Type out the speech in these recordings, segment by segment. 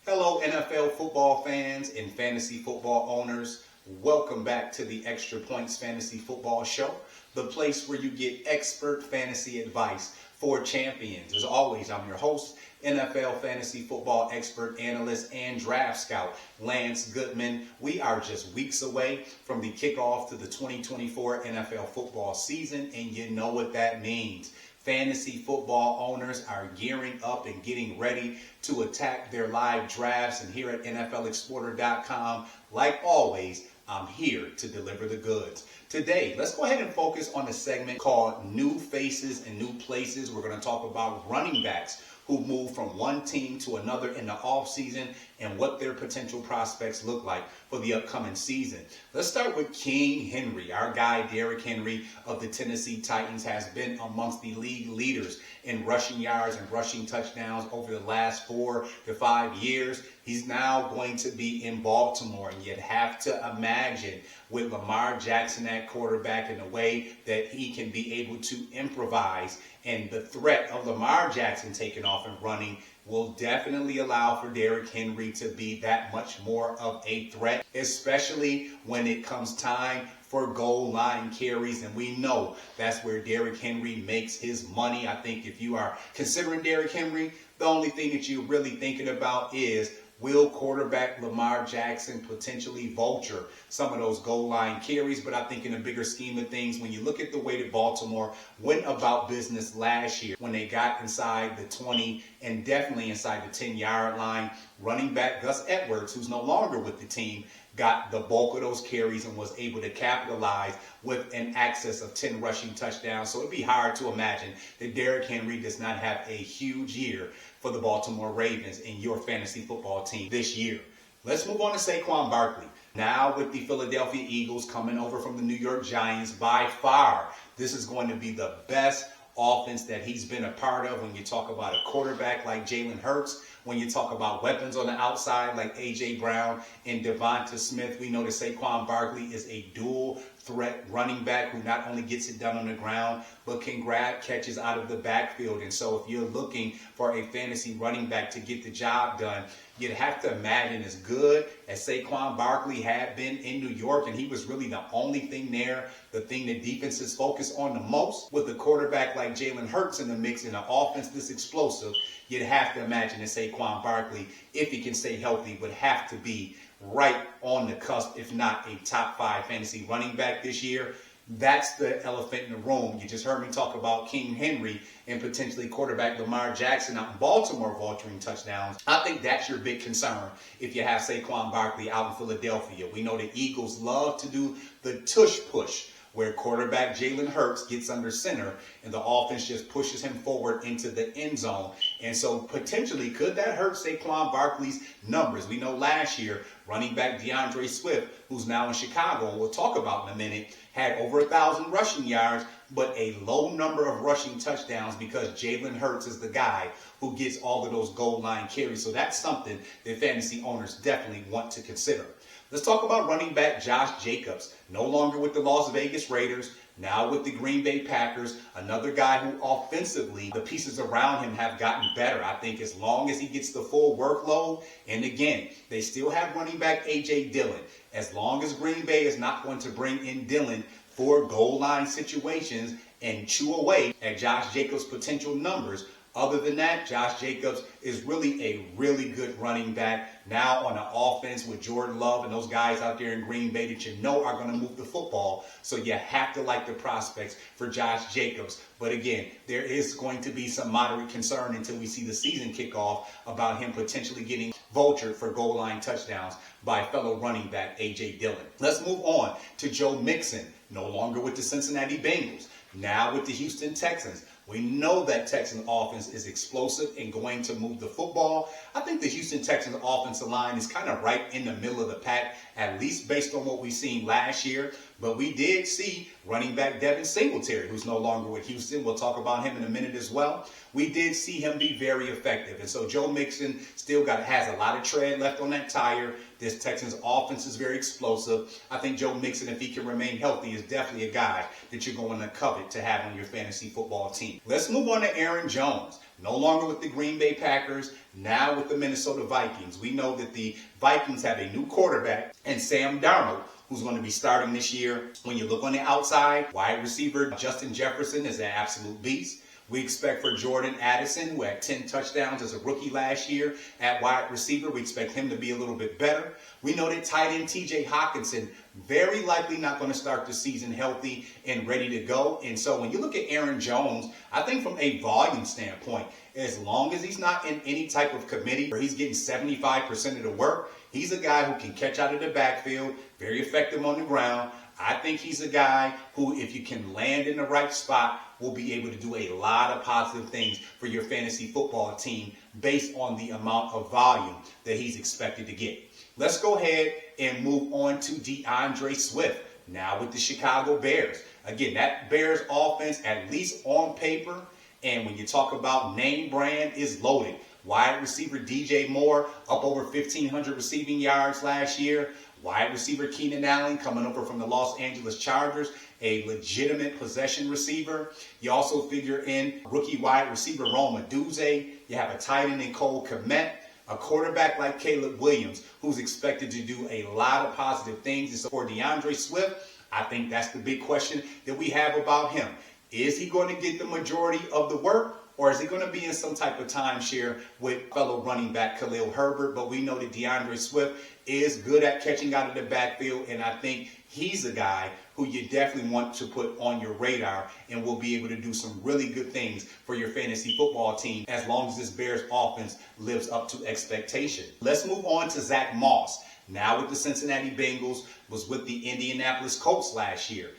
Hello, NFL football fans and fantasy football owners. Welcome back to the Extra Points Fantasy Football Show, the place where you get expert fantasy advice for champions. As always, I'm your host, NFL fantasy football expert, analyst, and draft scout, Lance Goodman. We are just weeks away from the kickoff to the 2024 NFL football season, and you know what that means. Fantasy football owners are gearing up and getting ready to attack their live drafts. And here at NFLExporter.com, like always, I'm here to deliver the goods. Today, let's go ahead and focus on a segment called New Faces and New Places. We're going to talk about running backs who move from one team to another in the offseason and what their potential prospects look like for the upcoming season. Let's start with King Henry. Our guy, Derrick Henry of the Tennessee Titans, has been amongst the league leaders in rushing yards and rushing touchdowns over the last 4 to 5 years. He's now going to be in Baltimore, and you'd have to imagine with Lamar Jackson at quarterback and the way that he can be able to improvise, and the threat of Lamar Jackson taking off and running will definitely allow for Derrick Henry to be that much more of a threat, especially when it comes time for goal line carries. And we know that's where Derrick Henry makes his money. I think if you are considering Derrick Henry, the only thing that you're really thinking about is, will quarterback Lamar Jackson potentially vulture some of those goal line carries? But I think in a bigger scheme of things, when you look at the way that Baltimore went about business last year, when they got inside the 20 and definitely inside the 10-yard line, running back Gus Edwards, who's no longer with the team, got the bulk of those carries and was able to capitalize with an excess of 10 rushing touchdowns. So it'd be hard to imagine that Derrick Henry does not have a huge year for the Baltimore Ravens in your fantasy football team this year. Let's move on to Saquon Barkley. Now with the Philadelphia Eagles coming over from the New York Giants, by far, this is going to be the best offense that he's been a part of when you talk about a quarterback like Jalen Hurts, when you talk about weapons on the outside like A.J. Brown and Devonta Smith. We know that Saquon Barkley is a dual threat running back who not only gets it done on the ground, but can grab catches out of the backfield. And so if you're looking for a fantasy running back to get the job done, you'd have to imagine as good as Saquon Barkley had been in New York, and he was really the only thing there, the thing that defenses focus on the most, with a quarterback like Jalen Hurts in the mix and an offense this explosive, you'd have to imagine that Saquon Barkley, if he can stay healthy, would have to be right on the cusp, if not a top 5 fantasy running back this year. That's the elephant in the room. You just heard me talk about King Henry and potentially quarterback Lamar Jackson out in Baltimore vulturing touchdowns. I think that's your big concern if you have Saquon Barkley out in Philadelphia. We know the Eagles love to do the tush push, where quarterback Jalen Hurts gets under center and the offense just pushes him forward into the end zone. And so potentially, could that hurt Saquon Barkley's numbers? We know last year, running back DeAndre Swift, who's now in Chicago, and we'll talk about in a minute, had over 1,000 rushing yards, but a low number of rushing touchdowns because Jalen Hurts is the guy who gets all of those goal line carries. So that's something that fantasy owners definitely want to consider. Let's talk about running back Josh Jacobs, no longer with the Las Vegas Raiders, now with the Green Bay Packers, another guy who offensively, the pieces around him have gotten better. I think as long as he gets the full workload, and again, they still have running back A.J. Dillon. As long as Green Bay is not going to bring in Dillon for goal line situations and chew away at Josh Jacobs' potential numbers, other than that, Josh Jacobs is really a really good running back now on an offense with Jordan Love and those guys out there in Green Bay that you know are going to move the football. So you have to like the prospects for Josh Jacobs. But again, there is going to be some moderate concern until we see the season kick off about him potentially getting vultured for goal line touchdowns by fellow running back A.J. Dillon. Let's move on to Joe Mixon, no longer with the Cincinnati Bengals, now with the Houston Texans. We know that Texans offense is explosive and going to move the football. I think the Houston Texans offensive line is kind of right in the middle of the pack, at least based on what we've seen last year. But we did see running back Devin Singletary, who's no longer with Houston. We'll talk about him in a minute as well. we did see him be very effective. And so Joe Mixon still has a lot of tread left on that tire. This Texans offense is very explosive. I think Joe Mixon, if he can remain healthy, is definitely a guy that you're going to covet to have on your fantasy football team. Let's move on to Aaron Jones. No longer with the Green Bay Packers, now with the Minnesota Vikings. We know that the Vikings have a new quarterback and Sam Darnold, who's going to be starting this year. When you look on the outside, wide receiver Justin Jefferson is an absolute beast. We expect for Jordan Addison, who had 10 touchdowns as a rookie last year at wide receiver, we expect him to be a little bit better. We know that tight end TJ Hockenson, very likely not going to start the season healthy and ready to go. And so when you look at Aaron Jones, I think from a volume standpoint, as long as he's not in any type of committee or he's getting 75% of the work, he's a guy who can catch out of the backfield, very effective on the ground. I think he's a guy who, if you can land in the right spot, will be able to do a lot of positive things for your fantasy football team based on the amount of volume that he's expected to get. Let's go ahead and move on to DeAndre Swift, now with the Chicago Bears. Again, that Bears offense, at least on paper, and when you talk about name brand, is loaded. Wide receiver DJ Moore up over 1,500 receiving yards last year. Wide receiver Keenan Allen coming over from the Los Angeles Chargers, a legitimate possession receiver. You also figure in rookie wide receiver Rome Odunze. You have a tight end in Cole Kmet, a quarterback like Caleb Williams, who's expected to do a lot of positive things. And so for DeAndre Swift, I think that's the big question that we have about him. Is he going to get the majority of the work? Or is he going to be in some type of timeshare with fellow running back Khalil Herbert? But we know that DeAndre Swift is good at catching out of the backfield, and I think he's a guy who you definitely want to put on your radar and will be able to do some really good things for your fantasy football team as long as this Bears offense lives up to expectation. Let's move on to Zach Moss. Now with the Cincinnati Bengals, was with the Indianapolis Colts last year.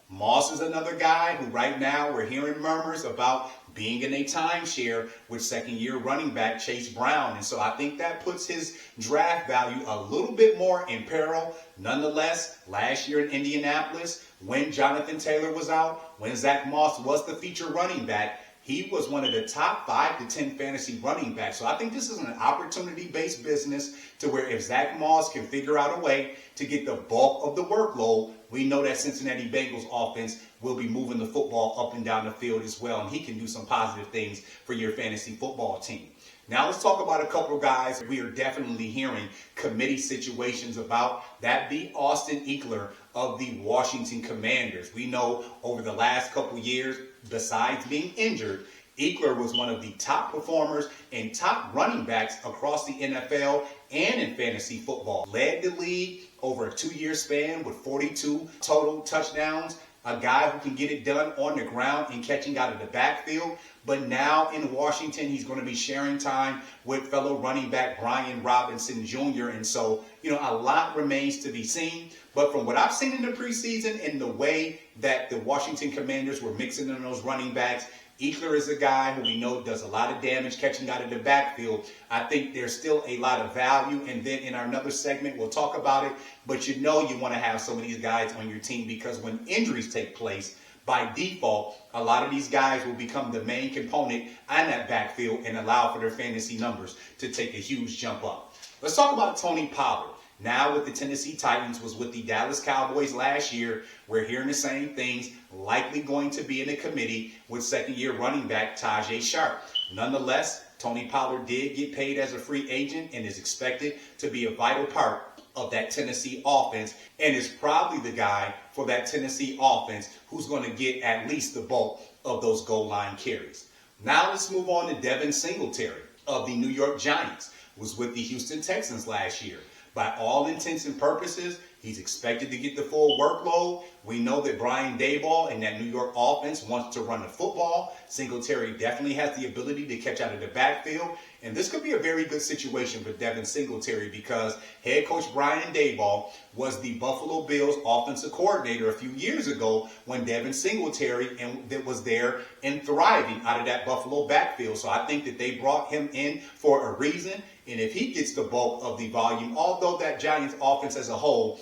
Moss is another guy who right now we're hearing murmurs about being in a timeshare with second-year running back Chase Brown. And so I think that puts his draft value a little bit more in peril. Nonetheless, last year in Indianapolis, when Jonathan Taylor was out, when Zach Moss was the feature running back, he was one of the top 5 to 10 fantasy running backs. So I think this is an opportunity-based business to where if Zach Moss can figure out a way to get the bulk of the workload, we know that Cincinnati Bengals offense will be moving the football up and down the field as well, and he can do some positive things for your fantasy football team. Now let's talk about a couple of guys we are definitely hearing committee situations about. That be Austin Ekeler of the Washington Commanders. We know over the last couple of years, besides being injured, Ekeler was one of the top performers and top running backs across the NFL and in fantasy football. Led the league over a 2-year span with 42 total touchdowns. A guy who can get it done on the ground and catching out of the backfield. But now in Washington, he's going to be sharing time with fellow running back Brian Robinson Jr. And so, a lot remains to be seen. But from what I've seen in the preseason and the way that the Washington Commanders were mixing in those running backs, Ekeler is a guy who we know does a lot of damage catching out of the backfield. I think there's still a lot of value. And then in our another segment, we'll talk about it. But you want to have some of these guys on your team because when injuries take place, by default, a lot of these guys will become the main component on that backfield and allow for their fantasy numbers to take a huge jump up. Let's talk about Tony Pollard. Now with the Tennessee Titans, was with the Dallas Cowboys last year. We're hearing the same things, likely going to be in a committee with second-year running back Tajay Sharp. Nonetheless, Tony Pollard did get paid as a free agent and is expected to be a vital part of that Tennessee offense and is probably the guy for that Tennessee offense who's going to get at least the bulk of those goal line carries. Now let's move on to Devin Singletary of the New York Giants. Was with the Houston Texans last year. By all intents and purposes, he's expected to get the full workload. We know that Brian Daboll and that New York offense wants to run the football. Singletary definitely has the ability to catch out of the backfield. And this could be a very good situation for Devin Singletary because head coach Brian Daboll was the Buffalo Bills offensive coordinator a few years ago when Devin Singletary was there and thriving out of that Buffalo backfield. So I think that they brought him in for a reason. And if he gets the bulk of the volume, although that Giants offense as a whole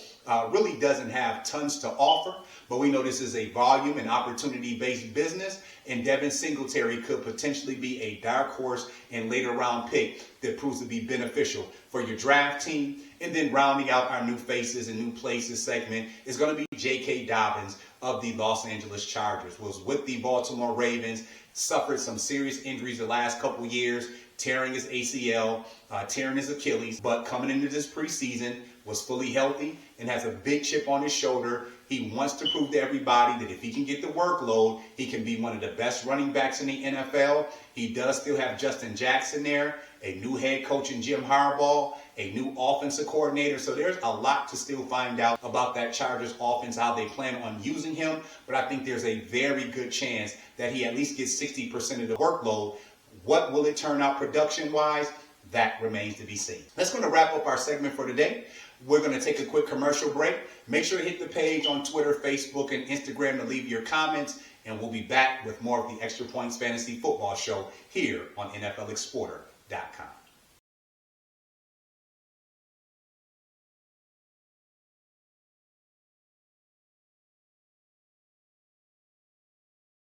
really doesn't have tons to offer, but we know this is a volume and opportunity-based business, and Devin Singletary could potentially be a dark horse and later round pick that proves to be beneficial for your draft team. And then rounding out our new faces and new places segment is going to be J.K. Dobbins of the Los Angeles Chargers. Was with the Baltimore Ravens, suffered some serious injuries the last couple years, tearing his ACL, tearing his Achilles, but coming into this preseason was fully healthy and has a big chip on his shoulder. He wants to prove to everybody that if he can get the workload, he can be one of the best running backs in the NFL. He does still have Justin Jackson there, a new head coach in Jim Harbaugh, a new offensive coordinator. So there's a lot to still find out about that Chargers offense, how they plan on using him. But I think there's a very good chance that he at least gets 60% of the workload. What will it turn out production-wise? That remains to be seen. That's going to wrap up our segment for today. We're going to take a quick commercial break. Make sure to hit the page on Twitter, Facebook, and Instagram to leave your comments. And we'll be back with more of the Extra Points Fantasy Football Show here on NFLExporter.com.